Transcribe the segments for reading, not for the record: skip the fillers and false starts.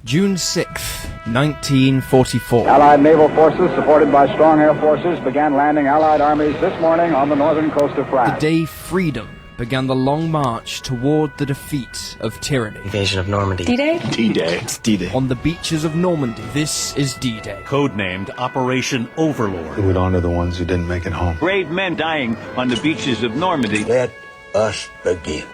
June 6th, 1944. Allied naval forces, supported by strong air forces, began landing Allied armies this morning on the northern coast of France. The day freedom began the long march toward the defeat of tyranny. Invasion of Normandy. D-Day? D-Day. It's D-Day. On the beaches of Normandy, this is D-Day. Codenamed Operation Overlord. We would honor the ones who didn't make it home. Brave men dying on the beaches of Normandy. Let us begin.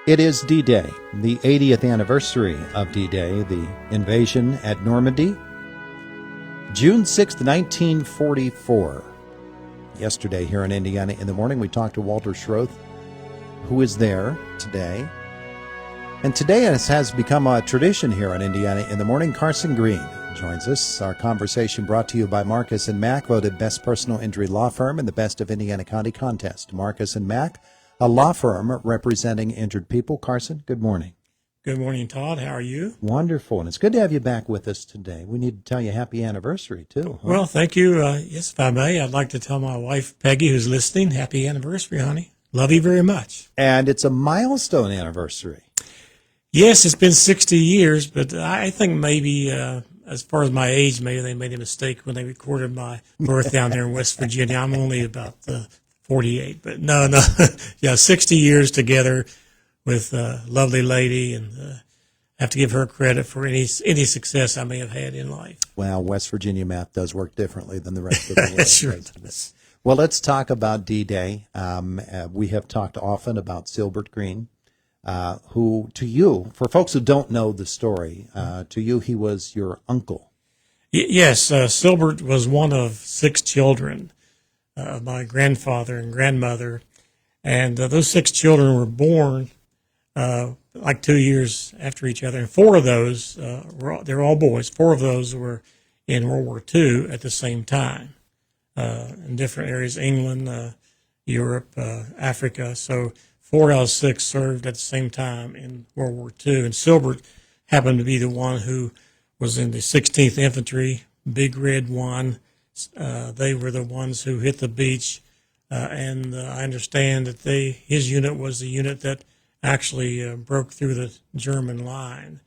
It is D-Day, the 80th anniversary of D-Day, the invasion at Normandy. June 6th, 1944. Yesterday here in Indiana in the morning, we talked to Walter Schroth, who is there today. And today, as has become a tradition here in Indiana in the morning, Carson Greene joins us. Our conversation brought to you by Marcus & Mack, voted Best Personal Injury Law Firm in the Best of Indiana County contest. Marcus & Mack, a law firm representing injured people. Carson, good morning. Good morning, Todd. How are you? Wonderful. And it's good to have you back with us today. We need to tell you happy anniversary, too. Huh? Well, thank you. Yes, if I may, I'd like to tell my wife, Peggy, who's listening, happy anniversary, honey. Love you very much. And it's a milestone anniversary. Yes, it's been 60 years, but I think maybe, as far as my age, maybe they made a mistake when they recorded my birth down there in West Virginia. I'm only about 48, but no. Yeah, 60 years together with a lovely lady, and have to give her credit for any success I may have had in life. Well, West Virginia math does work differently than the rest of the world. Sure. Well, let's talk about D-Day. We have talked often about Silbert Greene, who, to you, for folks who don't know the story, to you, he was your uncle. Yes, Silbert was one of 6 children of my grandfather and grandmother, and those 6 children were born like 2 years after each other. And 4 of those, they're all boys, 4 of those were in World War II at the same time, in different areas, England, Europe, Africa. So 4 out of 6 served at the same time in World War II. And Silbert happened to be the one who was in the 16th Infantry, Big Red One. They were the ones who hit the beach, and I understand that his unit was the unit that actually broke through the German line.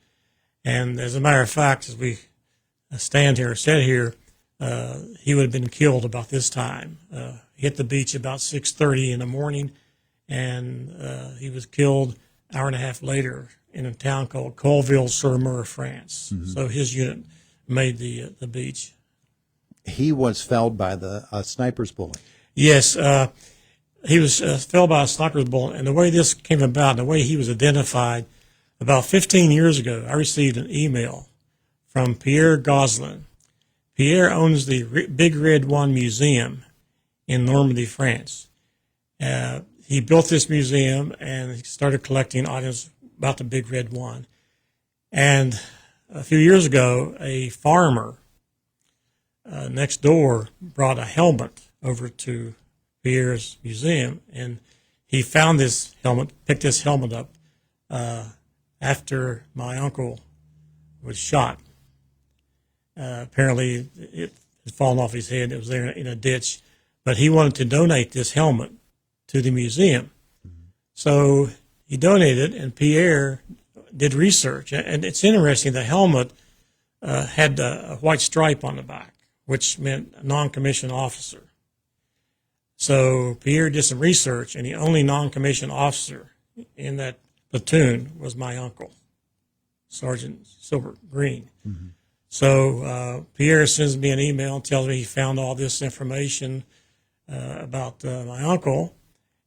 And as a matter of fact, as we sit here, he would have been killed about this time. He hit the beach about 6:30 in the morning, and he was killed an hour and a half later in a town called Colville-sur-Mer, France. Mm-hmm. So his unit made the beach. He was felled by the sniper's bullet. Yes, he was felled by a sniper's bullet, and the way this came about, the way he was identified, about 15 years ago, I received an email from Pierre Goslin. Pierre owns the Big Red One Museum in Normandy, France. He built this museum, and he started collecting items about the Big Red One. And a few years ago, a farmer next door brought a helmet over to Pierre's museum, and he found this helmet, picked this helmet up after my uncle was shot. Apparently, it had fallen off his head. It was there in a ditch, but he wanted to donate this helmet to the museum. Mm-hmm. So he donated, and Pierre did research. And it's interesting, the helmet had a white stripe on the back, which meant non-commissioned officer. So Pierre did some research, and the only non-commissioned officer in that platoon was my uncle, Sergeant Silbert Greene. Mm-hmm. So Pierre sends me an email and tells me he found all this information about my uncle,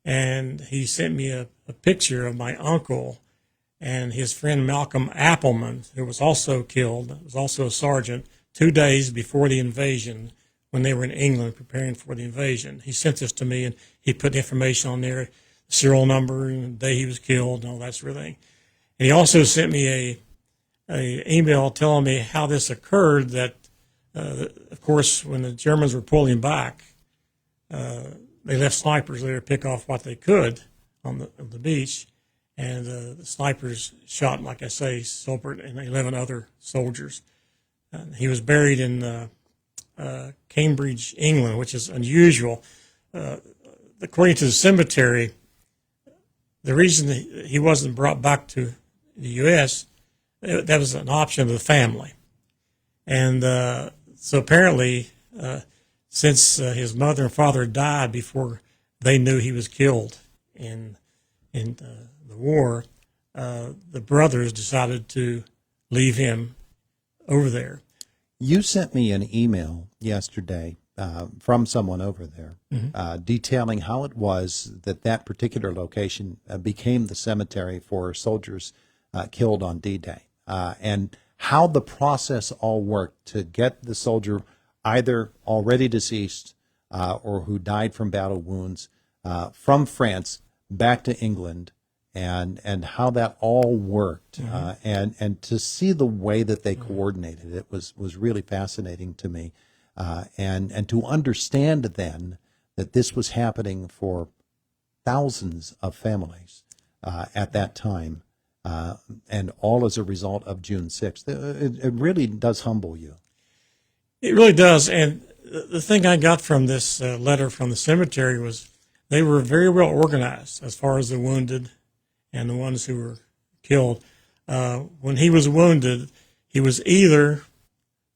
and he sent me a picture of my uncle and his friend Malcolm Appleman, who was also killed, was also a sergeant, 2 days before the invasion, when they were in England preparing for the invasion. He sent this to me, and he put information on there, the serial number, and the day he was killed, and all that sort of thing. And he also sent me a email telling me how this occurred, that, of course, when the Germans were pulling back, they left snipers there to pick off what they could on the beach, and the snipers shot, like I say, Silbert and 11 other soldiers. He was buried in Cambridge, England, which is unusual. According to the cemetery, the reason he wasn't brought back to the U.S., that was an option of the family. And so apparently, since his mother and father died before they knew he was killed in the war, the brothers decided to leave him over there. You sent me an email yesterday from someone over there detailing how it was that particular location became the cemetery for soldiers killed on D-Day, and how the process all worked to get the soldier either already deceased or who died from battle wounds from France back to England, and how that all worked, and to see the way that they coordinated it was really fascinating to me, and to understand then that this was happening for thousands of families at that time, and all as a result of June 6th. It really does humble you. It really does. And the thing I got from this letter from the cemetery was they were very well organized as far as the wounded and the ones who were killed. When he was wounded, he was either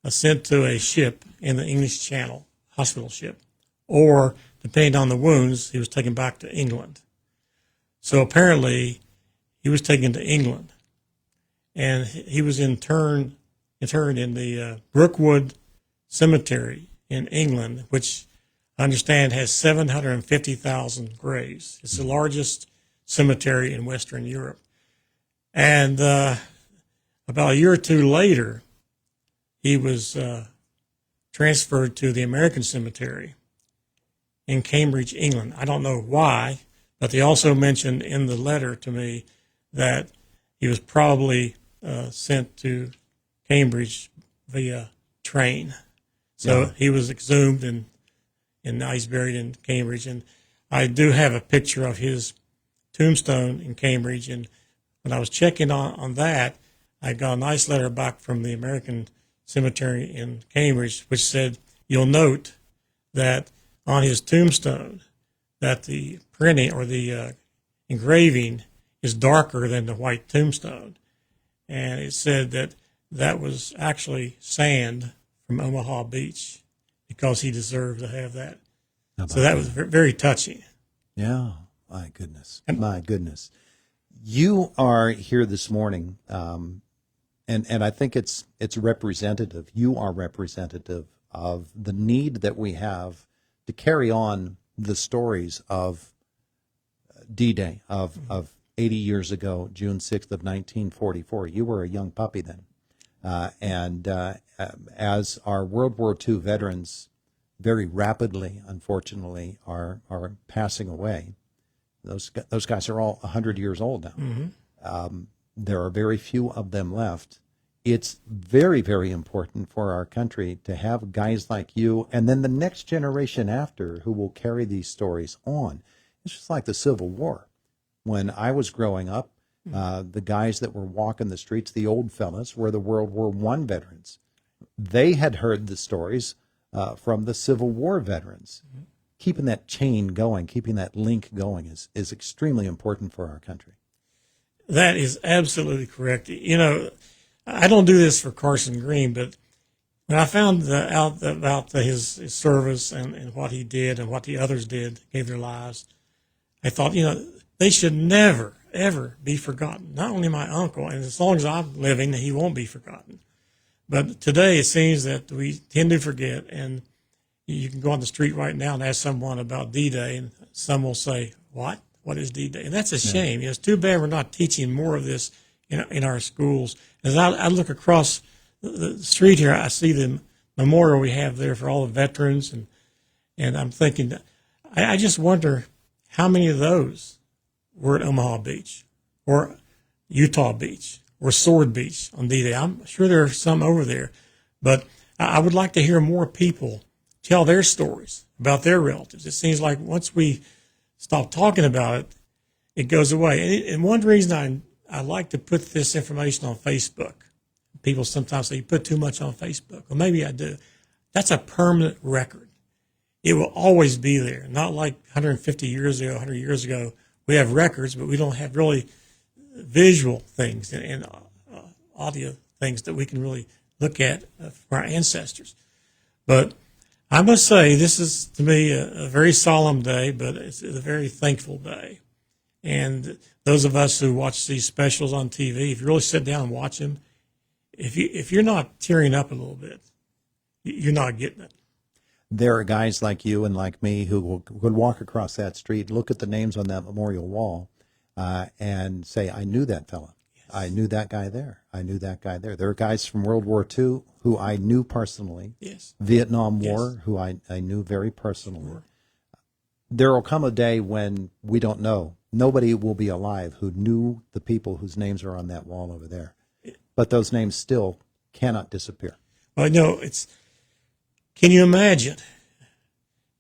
sent to a ship in the English Channel, hospital ship, or, depending on the wounds, he was taken back to England. So apparently, he was taken to England, and he was interred in the Brookwood Cemetery in England, which I understand has 750,000 graves. It's the largest cemetery in Western Europe. And about a year or two later, he was transferred to the American Cemetery in Cambridge, England. I don't know why, but they also mentioned in the letter to me that he was probably sent to Cambridge via train. So he was exhumed and now he's buried in Cambridge. And I do have a picture of his tombstone in Cambridge. And when I was checking on that, I got a nice letter back from the American Cemetery in Cambridge, which said, "You'll note that on his tombstone that the printing or the engraving is darker than the white tombstone." And it said that was actually sand from Omaha Beach because he deserved to have that. So that was very touching. Yeah, my goodness, my goodness. You are here this morning, and I think it's representative. You are representative of the need that we have to carry on the stories of D-Day, of 80 years ago, June 6th of 1944. You were a young puppy then. And as our World War II veterans very rapidly, unfortunately, are passing away, those guys are all 100 years old now. There are very few of them left. It's very, very important for our country to have guys like you and then the next generation after who will carry these stories on. It's just like the Civil War. When I was growing up, the guys that were walking the streets, the old fellas, were the World War I veterans. They had heard the stories from the Civil War veterans. Keeping that chain going, keeping that link going is extremely important for our country. That is absolutely correct. You know, I don't do this for Carson Greene, but when I found out about his service and what he did and what the others did, gave their lives, I thought, they should never, ever be forgotten. Not only my uncle, and as long as I'm living, he won't be forgotten. But today it seems that we tend to forget, and you can go on the street right now and ask someone about D-Day, and some will say, "What? What is D-Day?" And that's a shame. It's too bad we're not teaching more of this in our schools. As I look across the street here, I see the memorial we have there for all the veterans, and I'm thinking, I just wonder how many of those were at Omaha Beach or Utah Beach or Sword Beach on D-Day. I'm sure there are some over there, but I would like to hear more people tell their stories about their relatives. It seems like once we stop talking about it, it goes away. And one reason I like to put this information on Facebook. People sometimes say, "You put too much on Facebook." Well, maybe I do. That's a permanent record. It will always be there. Not like 150 years ago, 100 years ago. We have records, but we don't have really visual things and audio things that we can really look at for our ancestors. But I must say, this is to me a very solemn day, but it's a very thankful day. And those of us who watch these specials on TV, if you really sit down and watch them, if you're not tearing up a little bit, you're not getting it. There are guys like you and like me who would walk across that street, look at the names on that memorial wall, and say, I knew that fella. Yes. I knew that guy there. I knew that guy there. There are guys from World War II who I knew personally. Yes. Vietnam War, yes, who I knew very personally. Sure. There will come a day when we don't know. Nobody will be alive who knew the people whose names are on that wall over there. But those names still cannot disappear. Well, no, can you imagine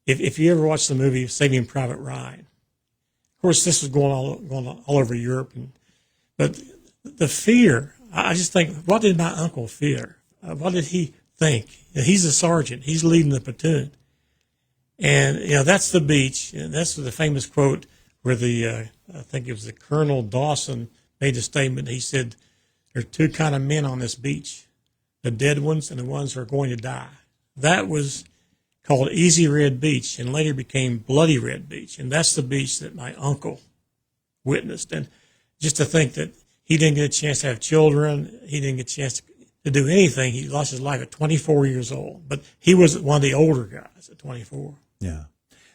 if you ever watched the movie Saving Private Ryan? Of course, this was going on all over Europe, but the fear. I just think, what did my uncle fear? What did he think? He's a sergeant. He's leading the platoon, and that's the beach. And that's the famous quote where I think it was the Colonel Dawson made a statement. He said, "There are two kind of men on this beach: the dead ones and the ones who are going to die." That was called Easy Red Beach and later became Bloody Red Beach. And that's the beach that my uncle witnessed. And just to think that he didn't get a chance to have children, he didn't get a chance to do anything. He lost his life at 24 years old. But he was one of the older guys at 24. Yeah.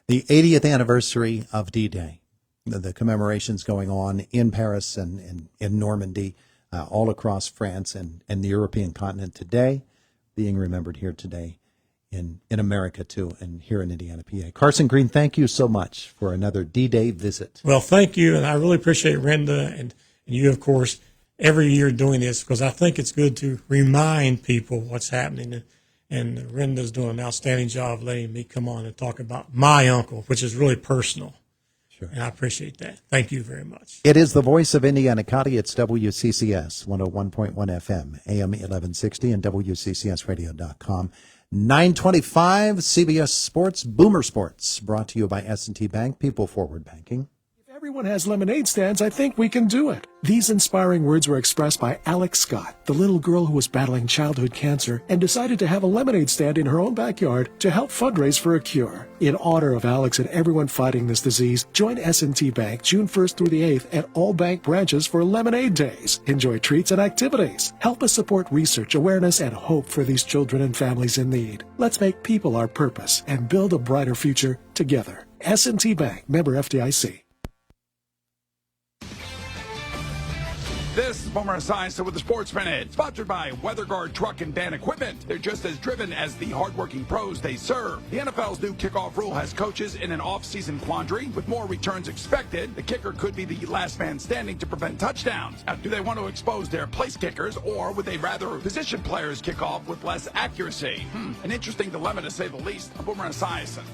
The 80th anniversary of D-Day. The commemorations going on in Paris and in Normandy, all across France and the European continent today, being remembered here today in America, too, and here in Indiana, PA. Carson Greene, thank you so much for another D-Day visit. Well, thank you, and I really appreciate Renda and you, of course, every year doing this, because I think it's good to remind people what's happening. And Renda's doing an outstanding job letting me come on and talk about my uncle, which is really personal. Sure. And I appreciate that. Thank you very much. It is the voice of Indiana County. It's WCCS 101.1 FM, AM 1160, and WCCSradio.com. 925 CBS Sports, Boomer Sports, brought to you by S&T Bank, People Forward Banking. If everyone has lemonade stands, I think we can do it. These inspiring words were expressed by Alex Scott, the little girl who was battling childhood cancer and decided to have a lemonade stand in her own backyard to help fundraise for a cure. In honor of Alex and everyone fighting this disease, join S&T Bank June 1st through the 8th at all bank branches for Lemonade Days. Enjoy treats and activities. Help us support research, awareness, and hope for these children and families in need. Let's make people our purpose and build a brighter future together. S&T Bank, member FDIC. This is Boomer Esiason with the Sports Minute, sponsored by WeatherGuard Truck and Van Equipment. They're just as driven as the hardworking pros they serve. The NFL's new kickoff rule has coaches in an off-season quandary. With more returns expected, the kicker could be the last man standing to prevent touchdowns. Now, do they want to expose their place kickers, or would they rather position players kick off with less accuracy? An interesting dilemma, to say the least. I'm Boomer Esiason.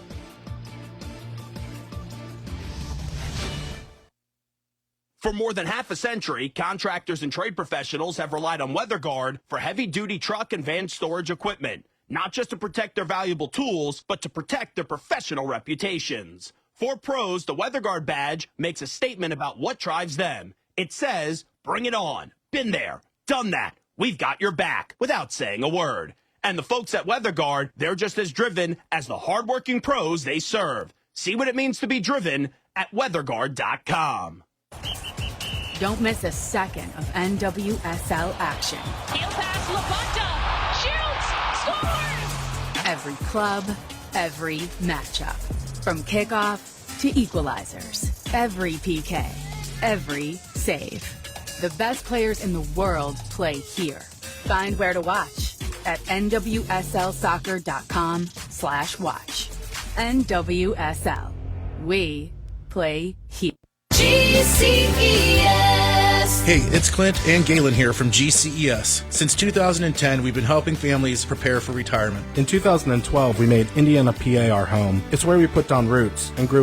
For more than half a century, contractors and trade professionals have relied on WeatherGuard for heavy-duty truck and van storage equipment, not just to protect their valuable tools, but to protect their professional reputations. For pros, the WeatherGuard badge makes a statement about what drives them. It says, "Bring it on. Been there. Done that. We've got your back," without saying a word. And the folks at WeatherGuard, they're just as driven as the hardworking pros they serve. See what it means to be driven at weatherguard.com. Don't miss a second of NWSL action. Heel pass, LaBonta, shoots, scores! Every club, every matchup. From kickoff to equalizers. Every PK, every save. The best players in the world play here. Find where to watch at nwslsoccer.com/watch. NWSL. We play here. GCES. Hey, it's Clint and Galen here from GCES. Since 2010, we've been helping families prepare for retirement. In 2012, we made Indiana, PA our home. It's where we put down roots and grew